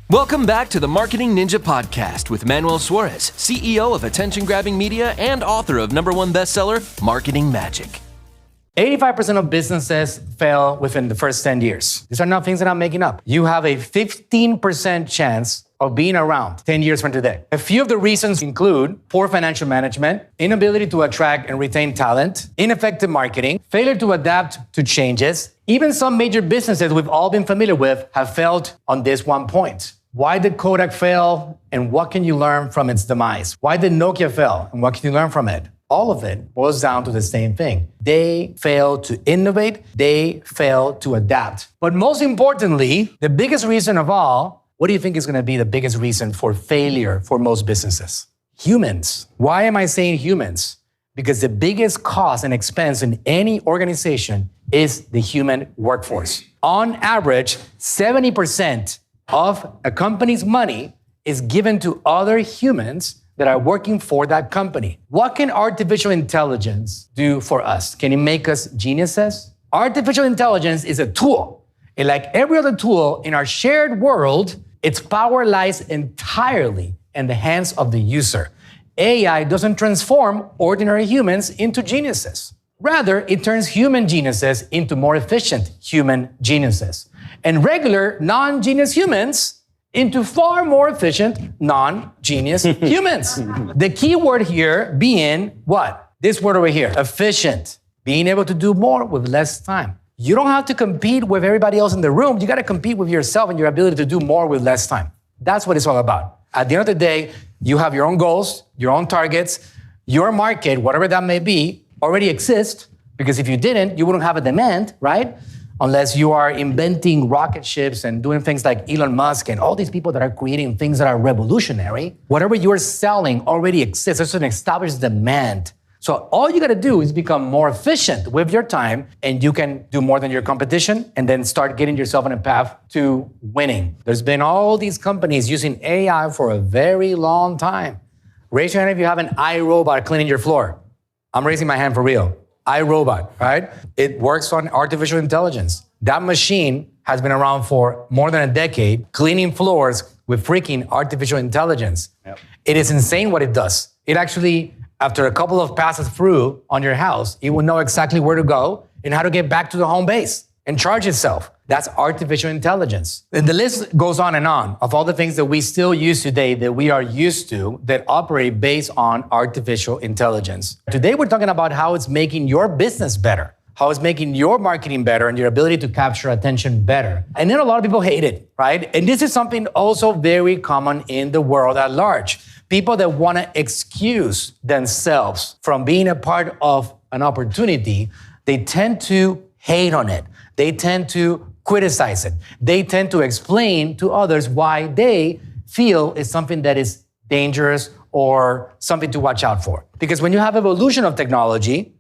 Welcome back to the Marketing Ninja Podcast with Manuel Suarez, CEO of attention-grabbing media and author of #1 bestseller, Marketing Magic. 85% of businesses fail within the first 10 years. These are not things that I'm making up. You have a 15% chance of being around 10 years from today. A few of the reasons include poor financial management, inability to attract and retain talent, ineffective marketing, failure to adapt to changes. Even some major businesses we've all been familiar with have failed on this one point. Why did Kodak fail and what can you learn from its demise? Why did Nokia fail and what can you learn from it? All of it boils down to the same thing. They fail to innovate, they fail to adapt. But most importantly, the biggest reason of all, what do you think is going to be the biggest reason for failure for most businesses? Humans. Why am I saying humans? Because the biggest cost and expense in any organization is the human workforce. On average, 70% of a company's money is given to other humans that are working for that company. What can artificial intelligence do for us? Can it make us geniuses? Artificial intelligence is a tool. And like every other tool in our shared world, its power lies entirely in the hands of the user. AI doesn't transform ordinary humans into geniuses. Rather, it turns human geniuses into more efficient human geniuses. And regular non-genius humans into far more efficient non-genius humans. The key word here being what? This word over here, efficient. Being able to do more with less time. You don't have to compete with everybody else in the room. You got to compete with yourself and your ability to do more with less time. That's what it's all about. At the end of the day, you have your own goals, your own targets, your market, whatever that may be, already exists. Because if you didn't, you wouldn't have a demand, right? Unless you are inventing rocket ships and doing things like Elon Musk and all these people that are creating things that are revolutionary. Whatever you're selling already exists. There's an established demand. So all you got to do is become more efficient with your time and you can do more than your competition and then start getting yourself on a path to winning. There's been all these companies using AI for a very long time. Raise your hand if you have an iRobot cleaning your floor. I'm raising my hand for real. iRobot, right? It works on artificial intelligence. That machine has been around for more than a decade, cleaning floors with freaking artificial intelligence. Yep. It is insane what it does. It actually, after a couple of passes through on your house, it will know exactly where to go and how to get back to the home base and charge itself. That's artificial intelligence. And the list goes on and on of all the things that we still use today that we are used to that operate based on artificial intelligence. Today, we're talking about how it's making your business better, how it's making your marketing better and your ability to capture attention better. And then a lot of people hate it, right? And this is something also very common in the world at large. People that want to excuse themselves from being a part of an opportunity, they tend to hate on it. They tend to criticize it. They tend to explain to others why they feel it's something that is dangerous or something to watch out for. Because when you have evolution of technology,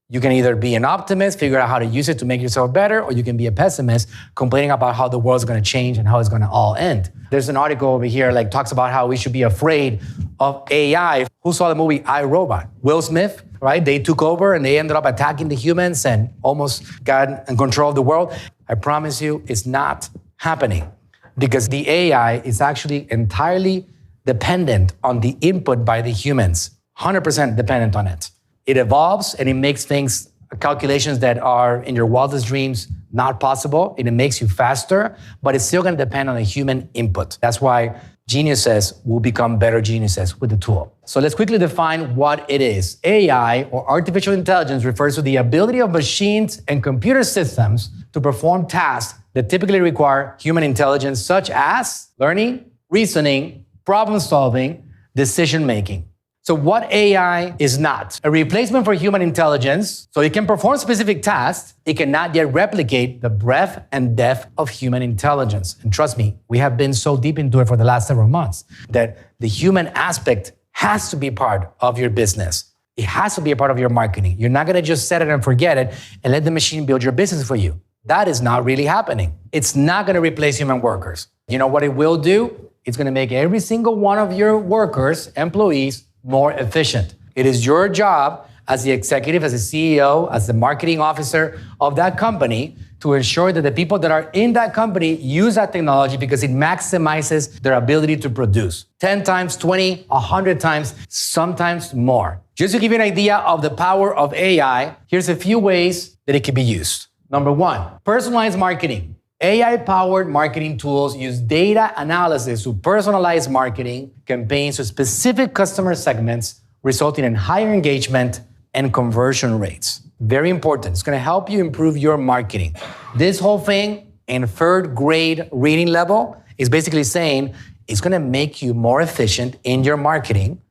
you can either be an optimist, figure out how to use it to make yourself better, or you can be a pessimist, complaining about how the world's going to change and how it's going to all end. There's an article over here like talks about how we should be afraid of AI. Who saw the movie iRobot? Will Smith, right? They took over and they ended up attacking the humans and almost got in control of the world. I promise you it's not happening because the AI is actually entirely dependent on the input by the humans, 100% dependent on it. It evolves and it makes things, calculations that are in your wildest dreams not possible, and it makes you faster, but it's still going to depend on a human input. That's why geniuses will become better geniuses with the tool. So let's quickly define what it is. AI, or artificial intelligence, refers to the ability of machines and computer systems to perform tasks that typically require human intelligence, such as learning, reasoning, problem solving, decision making. So what AI is not? A replacement for human intelligence, so it can perform specific tasks. It cannot yet replicate the breadth and depth of human intelligence. And trust me, we have been so deep into it for the last several months that the human aspect has to be part of your business. It has to be a part of your marketing. You're not gonna just set it and forget it and let the machine build your business for you. That is not really happening. It's not gonna replace human workers. You know what it will do? It's gonna make every single one of your workers, employees, more efficient. It is your job as the executive, as the CEO, as the marketing officer of that company to ensure that the people that are in that company use that technology because it maximizes their ability to produce 10 times, 20, 100 times, sometimes more. Just to give you an idea of the power of AI, here's a few ways that it can be used. Number one, personalized marketing. AI-powered marketing tools use data analysis to personalize marketing campaigns to specific customer segments, resulting in higher engagement and conversion rates. Very important. It's going to help you improve your marketing. This whole thing in third grade reading level is basically saying it's going to make you more efficient in your marketing,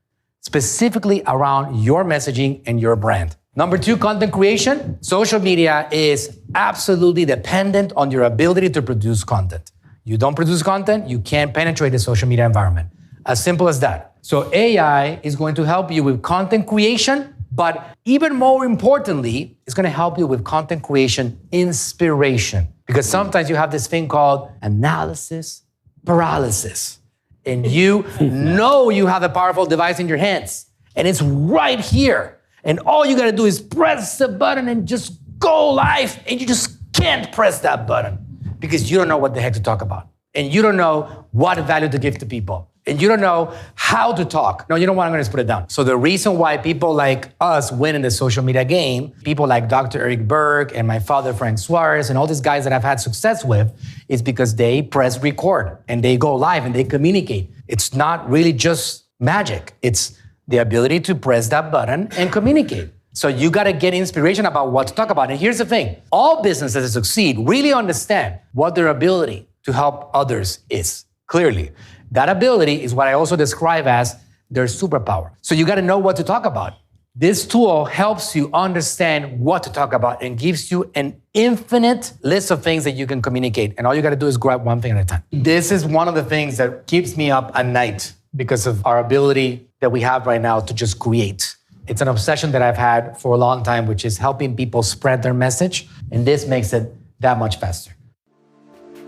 specifically around your messaging and your brand. Number two, content creation. Social media is absolutely dependent on your ability to produce content. You don't produce content, you can't penetrate the social media environment. As simple as that. So AI is going to help you with content creation, but even more importantly, it's going to help you with content creation inspiration. Because sometimes you have this thing called analysis paralysis. And you know you have a powerful device in your hands, and it's right here. And all you gotta do is press the button and just go live, and you just can't press that button because you don't know what the heck to talk about. And you don't know what value to give to people. And you don't know how to talk. No, you know what, I'm gonna just put it down. So the reason why people like us win in the social media game, people like Dr. Eric Berg and my father, Frank Suarez, and all these guys that I've had success with, is because they press record and they go live and they communicate. It's not really just magic. It's the ability to press that button and communicate. So you gotta get inspiration about what to talk about. And here's the thing, all businesses that succeed really understand what their ability to help others is, clearly. That ability is what I also describe as their superpower. So you gotta know what to talk about. This tool helps you understand what to talk about and gives you an infinite list of things that you can communicate. And all you gotta do is grab one thing at a time. This is one of the things that keeps me up at night because of our ability that we have right now to just create. It's an obsession that I've had for a long time, which is helping people spread their message. And this makes it that much faster.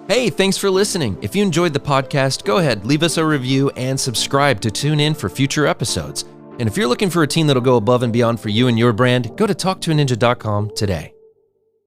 Hey, thanks for listening. If you enjoyed the podcast, go ahead, leave us a review and subscribe to tune in for future episodes. And if you're looking for a team that'll go above and beyond for you and your brand, go to talktoaninja.com today.